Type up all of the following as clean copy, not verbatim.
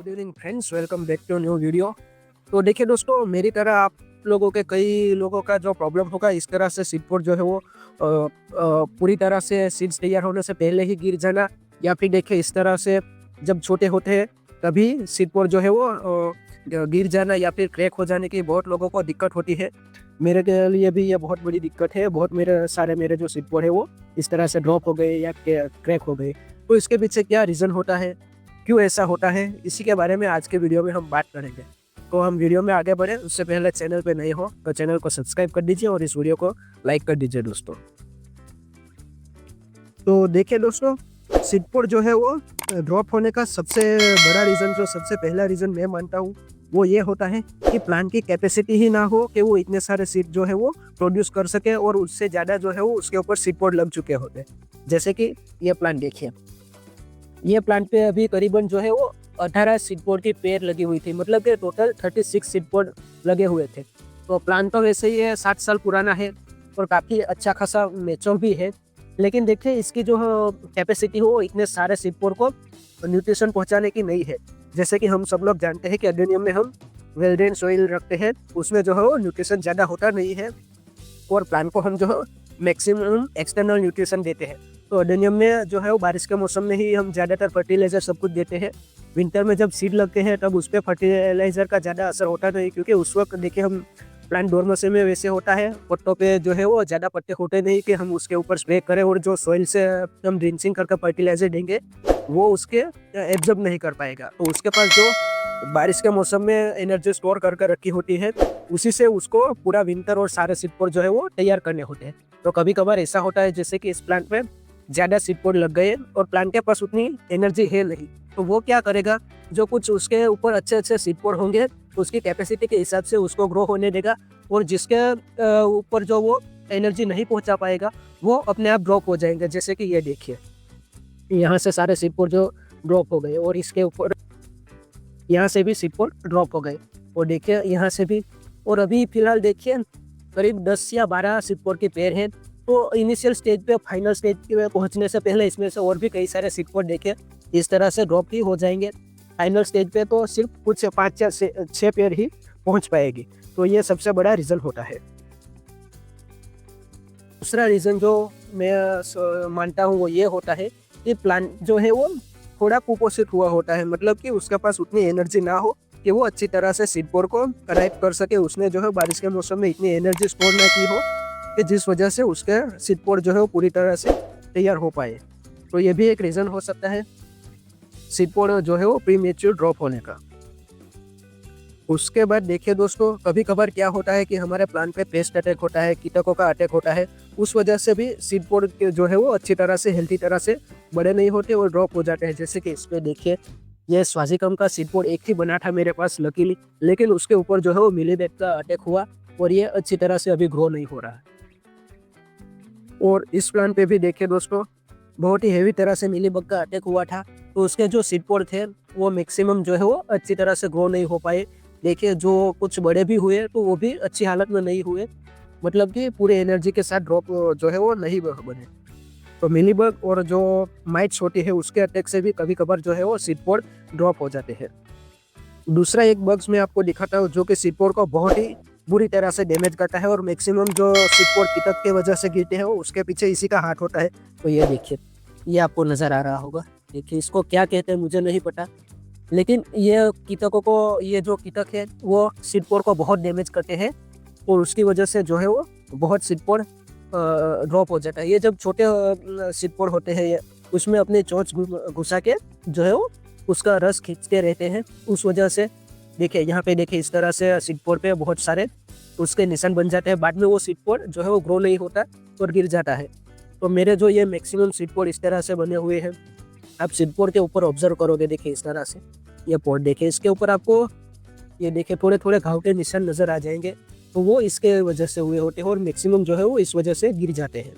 Good evening friends, welcome back to new video. तो देखिए दोस्तों, मेरी तरह आप लोगों के कई लोगों का जो प्रॉब्लम होगा, इस तरह से सीड पोड जो है वो पूरी तरह से सीड्स तैयार होने से पहले ही गिर जाना, या फिर देखिए इस तरह से जब छोटे होते हैं तभी सीड पोड जो है वो गिर जाना या फिर क्रैक हो जाने की बहुत लोगों को दिक्कत होती है। मेरे के लिए भी ये बहुत बड़ी दिक्कत है। बहुत मेरे जो सीड पोड है वो इस तरह से ड्रॉप हो गए या क्रैक हो गए। तो इसके पीछे क्या रीज़न होता है, क्यों ऐसा होता है, इसी के बारे में आज के वीडियो में हम बात करेंगे। तो हम वीडियो में आगे बढ़े उससे पहले चैनल पे नए हो तो चैनल को सब्सक्राइब कर दीजिए और इस वीडियो को लाइक कर दीजिए दोस्तों। तो देखिए दोस्तों, सीड पोड जो है वो ड्रॉप होने का सबसे बड़ा रीज़न, जो सबसे पहला रीज़न मैं मानता हूँ, वो ये होता है कि प्लांट की कैपेसिटी ही ना हो कि वो इतने सारे सीड जो है वो प्रोड्यूस कर सके, और उससे ज़्यादा जो है वो उसके ऊपर सीड पोड लग चुके होते। जैसे कि ये प्लांट देखिए, ये प्लांट पे अभी करीबन जो है वो 18 सीड पोड की पेड़ लगी हुई थी, मतलब कि टोटल 36 सीड पोड लगे हुए थे। तो प्लांट तो वैसे ही 60 साल पुराना है और काफ़ी अच्छा खासा मैच्योर भी है, लेकिन देखिए इसकी जो कैपेसिटी हो इतने सारे सीड पोड को न्यूट्रिशन पहुंचाने की नहीं है। जैसे कि हम सब लोग जानते हैं कि एडेनियम में हम वेल ड्रेन सॉइल रखते हैं, उसमें जो है वो न्यूट्रिशन ज़्यादा होता नहीं है, और प्लांट को हम जो है मैक्सिमम एक्सटर्नल न्यूट्रिशन देते हैं। तो एडेनियम में जो है वो बारिश के मौसम में ही हम ज़्यादातर फर्टिलाइज़र सब कुछ देते हैं। विंटर में जब सीड लगते हैं तब उस पर फर्टिलाइज़र का ज़्यादा असर होता नहीं, क्योंकि उस वक्त देखिए हम प्लांट डोरमेसी में वैसे होता है, पत्तों पे जो है वो ज़्यादा पत्ते होते नहीं कि हम उसके ऊपर स्प्रे करें, और जो सॉइल से हम ड्रिंचिंग करके फर्टिलाइज़र देंगे वो उसके एब्जॉर्ब नहीं कर पाएगा। तो उसके पास जो बारिश के मौसम में एनर्जी स्टोर करके रखी होती है, उसी से उसको पूरा विंटर और सारे सीड पोड जो है वो तैयार करने होते हैं। तो कभी कभार ऐसा होता है जैसे कि इस प्लांट में ज़्यादा सीड पोड लग गए और प्लांट के पास उतनी एनर्जी है नहीं, तो वो क्या करेगा, जो कुछ उसके ऊपर अच्छे अच्छे सीड पोड होंगे उसकी कैपेसिटी के हिसाब से उसको ग्रो होने देगा, और जिसके ऊपर जो वो एनर्जी नहीं पहुंचा पाएगा वो अपने आप ड्रॉप हो जाएंगे। जैसे कि ये देखिए, यहाँ से सारे सीड पोड जो ड्रॉप हो गए, और इसके ऊपर यहाँ से भी सीड पोड ड्रॉप हो गए, और देखिए यहाँ से भी। और अभी फिलहाल देखिए करीब 10 या 12 सीड पोड के पेड़ हैं। तो इनिशियल स्टेज पे, फाइनल स्टेज पे पहुंचने से पहले इसमें से और भी कई सारे सीड पोड देखिए इस तरह से ड्रॉप ही हो जाएंगे। फाइनल स्टेज पे तो सिर्फ कुछ 5 या 6 पेड़ ही पहुंच पाएगी। तो ये सबसे बड़ा रीज़न होता है। दूसरा रीज़न जो मैं मानता हूँ वो ये होता है कि प्लांट जो है वो थोड़ा कुपोषित हुआ होता है, मतलब कि उसके पास उतनी एनर्जी ना हो कि वो अच्छी तरह से सीड पोड को अराइव कर सके। उसने जो है बारिश के मौसम में इतनी एनर्जी स्टोर ना की हो कि जिस वजह से उसके सीड पोड जो है वो पूरी तरह से तैयार हो पाए। तो ये भी एक रीज़न हो सकता है सीड पोड जो है वो प्रीमेच्योर ड्रॉप होने का। उसके बाद देखिए दोस्तों, कभी कभार क्या होता है कि हमारे प्लांट पे पेस्ट अटैक होता है, कीटकों का अटैक होता है, उस वजह से भी सीड पोड जो है वो अच्छी तरह से हेल्थी तरह से बड़े नहीं होते और ड्रॉप हो जाते हैं। जैसे कि इसमें देखिए, ये स्वाजिकम का सीड पोड एक ही बना था मेरे पास लकीली, लेकिन उसके ऊपर जो है वो मिलीबग का अटैक हुआ और ये अच्छी तरह से अभी ग्रो नहीं हो रहा है। और इस प्लांट पे भी देखिए दोस्तों, बहुत ही हेवी तरह से मिलीबग का अटैक हुआ था, तो उसके जो सीड पोड थे वो मैक्सिमम जो है वो अच्छी तरह से ग्रो नहीं हो पाए। देखिए जो कुछ बड़े भी हुए तो वो भी अच्छी हालत में नहीं हुए, मतलब कि पूरे एनर्जी के साथ ड्रॉप जो है वो नहीं बने। तो मिलीबग और जो माइट्स होती है उसके अटैक से भी कभी कभार जो है वो सीड पोड ड्रॉप हो जाते हैं। दूसरा एक बग्स मैं आपको दिखाता हूँ जो कि सीड पोड को बहुत ही बुरी तरह से डैमेज करता है, और मैक्सिमम जो सीड पोड कीटक के वजह से गिरते हैं वो उसके पीछे इसी का हाथ होता है। तो ये देखिए, ये आपको नज़र आ रहा होगा। देखिए इसको क्या कहते हैं मुझे नहीं पता, लेकिन ये कीटकों को, ये जो कीटक है वो सीड पोड को बहुत डैमेज करते हैं, और उसकी वजह से जो है वो बहुत सीड पोड ड्रॉप हो जाता है। ये जब छोटे सीड पोड होते हैं, ये उसमें अपने चोंच घुसा के जो है वो उसका रस खींचते रहते हैं, उस वजह से देखिए यहाँ पे देखिए इस तरह से सीड पोड पे बहुत सारे उसके निशान बन जाते हैं। बाद में वो सीड पोड जो है वो ग्रो नहीं होता और गिर जाता है। तो मेरे जो ये मैक्सिमम सीड पोड इस तरह से बने हुए हैं, आप सीड पोड के ऊपर ऑब्जर्व करोगे, देखिए इस तरह से ये पोड देखिए, इसके ऊपर आपको ये देखिए थोड़े थोड़े घाव के निशान नज़र आ जाएंगे, तो वो इसके वजह से हुए होते हैं, और मैक्सिमम जो है वो इस वजह से गिर जाते हैं।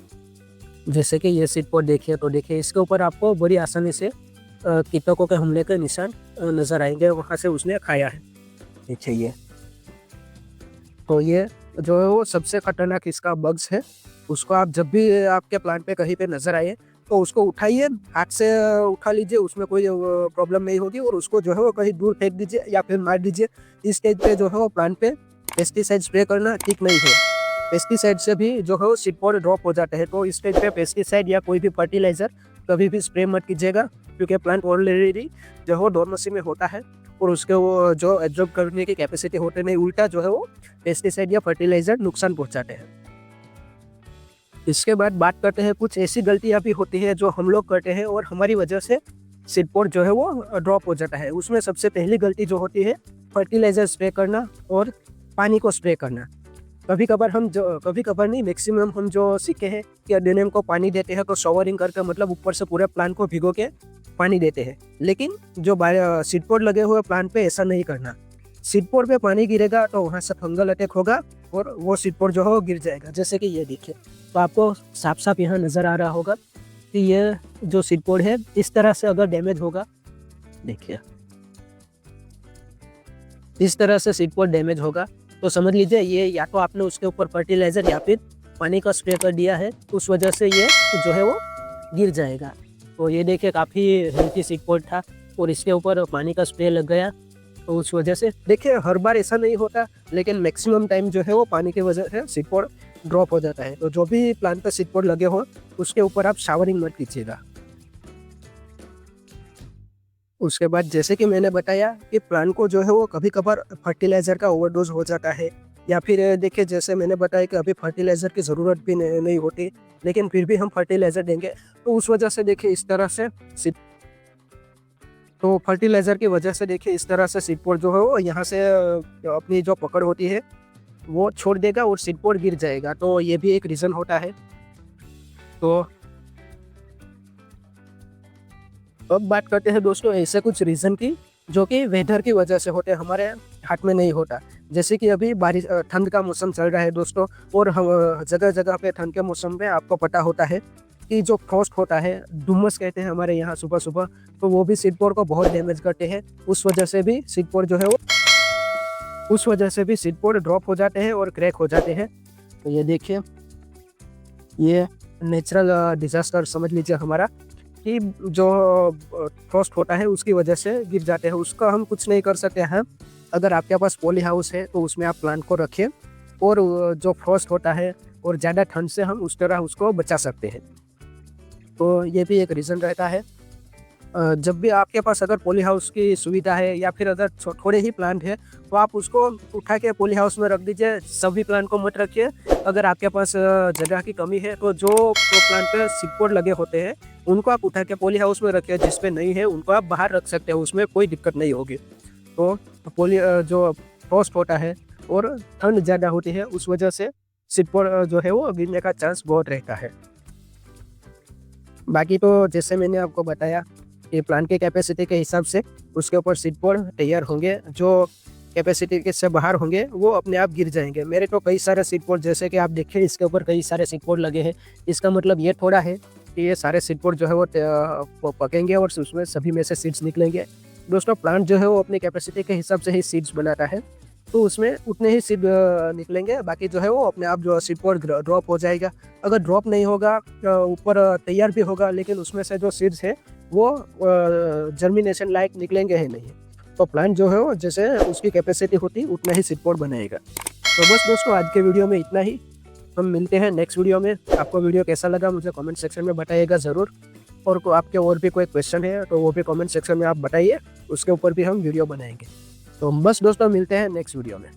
जैसे कि ये सीड पोड देखिए, तो देखिए इसके ऊपर आपको बड़ी आसानी से कीटकों के हमले के निशान नज़र आएंगे, वहाँ से उसने खाया है। देखिए ये, तो ये जो है वो सबसे खतरनाक इसका बग्स है। उसको आप जब भी आपके प्लांट पे कहीं पे नज़र आए तो उसको उठाइए, हाथ से उठा लीजिए, उसमें कोई प्रॉब्लम नहीं होगी, और उसको जो है वो कहीं दूर फेंक दीजिए या फिर मार दीजिए। इस स्टेज पे जो है वो प्लांट पे पेस्टिसाइड स्प्रे करना ठीक नहीं है। पेस्टिसाइड से भी जो है वो सीड पॉड ड्रॉप हो जाता है। तो इस स्टेज पे पेस्टिसाइड या कोई भी फर्टिलाइजर कभी भी स्प्रे मत कीजिएगा, क्योंकि प्लांट ऑलरेडी जो है वो डोर्मेंसी में होता है और उसके वो जो एब्जॉर्ब करने की कैपेसिटी होते नहीं, उल्टा जो है वो पेस्टिसाइड या फर्टिलाइजर नुकसान पहुंचाते हैं। इसके बाद बात करते हैं कुछ ऐसी गलतियां भी होती है जो हम लोग करते हैं और हमारी वजह से सीड पॉड जो है वो ड्रॉप हो जाता है। उसमें सबसे पहली गलती जो होती है फर्टिलाइजर स्प्रे करना और पानी को स्प्रे करना। कभी कभार नहीं, मैक्सिमम हम जो सीखे हैं कि एडेनियम को पानी देते हैं तो शॉवरिंग करके, मतलब ऊपर से पूरे प्लांट को भिगो के पानी देते हैं। लेकिन जो सीड पॉड लगे हुए प्लांट पे ऐसा नहीं करना। सीड पॉड पे पानी गिरेगा तो वहाँ से फंगल अटैक होगा और वो सीड पॉड जो है वो गिर जाएगा। जैसे कि ये देखिए, तो आपको साफ साफ यहाँ नज़र आ रहा होगा कि ये जो सीड पॉड है इस तरह से अगर डैमेज होगा, देखिए इस तरह से सीड पॉड डैमेज होगा तो समझ लीजिए ये या तो आपने उसके ऊपर फर्टिलाइजर या फिर पानी का स्प्रे कर दिया है, उस वजह से ये जो है वो गिर जाएगा। तो ये देखिए काफ़ी हेल्थी सीड पॉड था और इसके ऊपर पानी का स्प्रे लग गया, तो उस वजह से देखिए हर बार ऐसा नहीं होता, लेकिन मैक्सिमम टाइम जो है वो पानी की वजह से सीड पॉड ड्रॉप हो जाता है। तो जो भी प्लांट पर सीड पॉड लगे हो उसके ऊपर आप शावरिंग मत कीजिएगा। उसके बाद जैसे कि मैंने बताया कि प्लांट को जो है वो कभी कभार फर्टिलाइज़र का ओवरडोज हो जाता है, या फिर देखिए जैसे मैंने बताया कि अभी फर्टिलाइज़र की ज़रूरत भी नहीं होती, लेकिन फिर भी हम फर्टिलाइज़र देंगे तो उस वजह से देखिए इस तरह से तो फर्टिलाइज़र की वजह से देखिए इस तरह से सीड पॉड जो है वो यहाँ से अपनी जो पकड़ होती है वो छोड़ देगा और सीड पॉड गिर जाएगा। तो ये भी एक रीज़न होता है। तो अब बात करते हैं दोस्तों ऐसे कुछ रीज़न की जो कि वेदर की वजह से होते हैं, हमारे हाथ में नहीं होता। जैसे कि अभी बारिश, ठंड का मौसम चल रहा है दोस्तों, और हम जगह जगह पे ठंड के मौसम में आपको पता होता है कि जो फ्रॉस्ट होता है, डुमस कहते हैं हमारे यहाँ सुबह सुबह, तो वो भी सीड पॉड को बहुत डैमेज करते हैं। उस वजह से भी सीड पॉड जो है वो सीड पॉड ड्रॉप हो जाते हैं और क्रैक हो जाते हैं। तो ये देखिए, ये नेचुरल डिजास्टर समझ लीजिए हमारा, कि जो फ्रॉस्ट होता है उसकी वजह से गिर जाते हैं। उसका हम कुछ नहीं कर सकते हैं। अगर आपके पास पॉली हाउस है तो उसमें आप प्लांट को रखें, और जो फ्रॉस्ट होता है और ज़्यादा ठंड से हम उस तरह उसको बचा सकते हैं। तो ये भी एक रीज़न रहता है। जब भी आपके पास अगर पॉली हाउस की सुविधा है या फिर अगर थोड़े ही प्लांट है तो आप उसको उठा के पॉली हाउस में रख दीजिए, सभी प्लांट को मत रखिए। अगर आपके पास जगह की कमी है तो जो प्लांट पे सीड पॉड लगे होते हैं उनको आप उठा के पॉली हाउस में रखिए, जिस पे नहीं है उनको आप बाहर रख सकते हो, उसमें कोई दिक्कत नहीं होगी। तो जो फ्रॉस्ट होता है और ठंड ज़्यादा होती है उस वजह से सीड पॉड जो है वो गिरने का चांस बहुत रहता है। बाकी तो जैसे मैंने आपको बताया कि प्लांट के कैपेसिटी के हिसाब से उसके ऊपर सीड पॉड तैयार होंगे, जो कैपेसिटी के से बाहर होंगे वो अपने आप गिर जाएंगे। मेरे तो कई सारे सीड पॉड, जैसे कि आप देखिए इसके ऊपर कई सारे सीड पॉड लगे हैं। इसका मतलब ये थोड़ा है कि ये सारे सीड पॉड जो है वो पकेंगे और उसमें सभी में से सीड्स निकलेंगे। दोस्तों प्लांट जो है वो अपनी कैपेसिटी के हिसाब से ही सीड्स बनाता है, तो उसमें उतने ही सीड निकलेंगे, बाकी जो है वो अपने आप जो सीड पॉड ड्रॉप हो जाएगा। अगर ड्रॉप नहीं होगा, ऊपर तैयार भी होगा, लेकिन उसमें से जो सीड्स है वो जर्मिनेशन लायक निकलेंगे ही नहीं। तो प्लांट जो है वो जैसे उसकी कैपेसिटी होती उतना ही सीड पॉड बनाएगा। तो बस दोस्तों आज के वीडियो में इतना ही। हम मिलते हैं नेक्स्ट वीडियो में। आपको वीडियो कैसा लगा मुझे कमेंट सेक्शन में बताइएगा ज़रूर, और आपके और भी कोई क्वेश्चन है तो वो भी कमेंट सेक्शन में आप बताइए, उसके ऊपर भी हम वीडियो बनाएंगे। तो बस दोस्तों मिलते हैं नेक्स्ट वीडियो में।